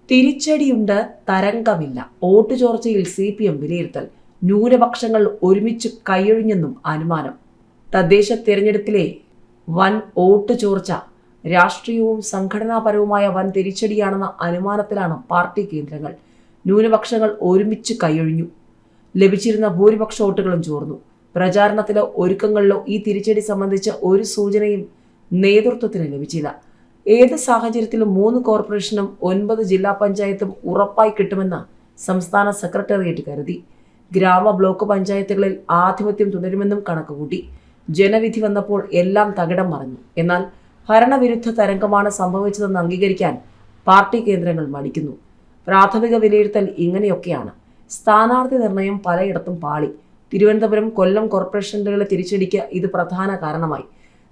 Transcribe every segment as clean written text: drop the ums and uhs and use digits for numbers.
തിരിച്ചടിയുണ്ട്, തരംഗമില്ല. Vote ചോർച്ചയിൽ CPM വിലയിരുത്തൽ. ന്യൂനപക്ഷങ്ങൾ ഒരുമിച്ച് കൈയൊഴിഞ്ഞെന്നും അനുമാനം. തദ്ദേശ തെരഞ്ഞെടുപ്പിലെ വൻ വോട്ട് ചോർച്ച രാഷ്ട്രീയവും സംഘടനാപരവുമായ വൻ തിരിച്ചടിയാണെന്ന അനുമാനത്തിലാണ് പാർട്ടി കേന്ദ്രങ്ങൾ. ന്യൂനപക്ഷങ്ങൾ ഒരുമിച്ച് കൈയൊഴിഞ്ഞു. ലഭിച്ചിരുന്ന ഭൂരിപക്ഷ വോട്ടുകളും ചോർന്നു. പ്രചാരണത്തിലോ ഒരുക്കങ്ങളിലോ ഈ തിരിച്ചടി സംബന്ധിച്ച ഒരു സൂചനയും നേതൃത്വത്തിന് ലഭിച്ചില്ല. ഏത് സാഹചര്യത്തിലും 3 കോർപ്പറേഷനും 9 ജില്ലാ പഞ്ചായത്തും ഉറപ്പായി കിട്ടുമെന്ന് സംസ്ഥാന സെക്രട്ടേറിയറ്റ് കരുതി. ഗ്രാമ ബ്ലോക്ക് പഞ്ചായത്തുകളിൽ ആധിപത്യം തുടരുമെന്നും കണക്കുകൂട്ടി. ജനവിധി വന്നപ്പോൾ എല്ലാം തകിടം മറിഞ്ഞു. എന്നാൽ ഭരണവിരുദ്ധ തരംഗമാണ് സംഭവിച്ചതെന്ന് അംഗീകരിക്കാൻ പാർട്ടി കേന്ദ്രങ്ങൾ മടിക്കുന്നു. പ്രാഥമിക വിലയിരുത്തൽ ഇങ്ങനെയൊക്കെയാണ്. സ്ഥാനാർത്ഥി നിർണയം പലയിടത്തും പാളി. തിരുവനന്തപുരം, കൊല്ലം കോർപ്പറേഷനുകളിലെ തിരിച്ചടിക്ക് ഇത് പ്രധാന കാരണമായി.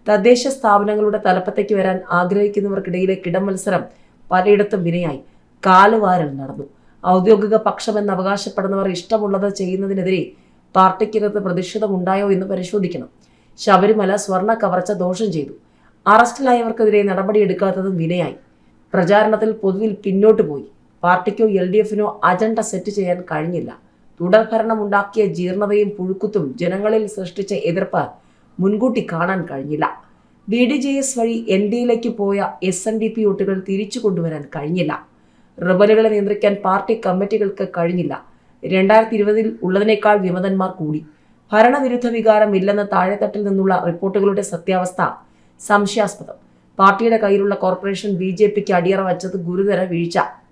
തദ്ദേശ സ്ഥാപനങ്ങളുടെ തലപ്പത്തേക്ക് വരാൻ ആഗ്രഹിക്കുന്നവർക്കിടയിലെ കിടമത്സരം പലയിടത്തും വിനയായി. കാലുവാരൽ നടന്നു. ഔദ്യോഗിക പക്ഷമെന്ന് അവകാശപ്പെടുന്നവർ ഇഷ്ടമുള്ളത് ചെയ്യുന്നതിനെതിരെ പാർട്ടിക്കകത്ത് പ്രതിഷേധമുണ്ടായോ എന്ന് പരിശോധിക്കണം. ശബരിമല സ്വർണ്ണ കവർച്ച ദോഷം ചെയ്തു. അറസ്റ്റിലായവർക്കെതിരെ നടപടിയെടുക്കാത്തതും വിനയായി. പ്രചാരണത്തിൽ പൊതുവിൽ പിന്നോട്ട് പോയി. പാർട്ടിക്കോ LDFനോ അജണ്ട സെറ്റ് ചെയ്യാൻ കഴിഞ്ഞില്ല. തുടർഭരണമുണ്ടാക്കിയ ജീർണതയും പുഴുക്കുത്തും ജനങ്ങളിൽ സൃഷ്ടിച്ച എതിർപ്പ് മുൻകൂട്ടി കാണാൻ കഴിഞ്ഞില്ല. BDJS വഴി NDAയിലേക്ക് പോയ SNDP വോട്ടുകൾ തിരിച്ചു കൊണ്ടുവരാൻ കഴിഞ്ഞില്ല. റിബലുകളെ നിയന്ത്രിക്കാൻ പാർട്ടി കമ്മിറ്റികൾക്ക് കഴിഞ്ഞില്ല. 2020 ഉള്ളതിനേക്കാൾ വിമതന്മാർ കൂടി. ഭരണവിരുദ്ധ വികാരം ഇല്ലെന്ന താഴെത്തട്ടിൽ നിന്നുള്ള റിപ്പോർട്ടുകളുടെ സത്യാവസ്ഥ സംശയാസ്പദം. പാർട്ടിയുടെ കയ്യിലുള്ള കോർപ്പറേഷൻ BJPക്ക് അടിയറ വച്ചത് ഗുരുതര വീഴ്ച.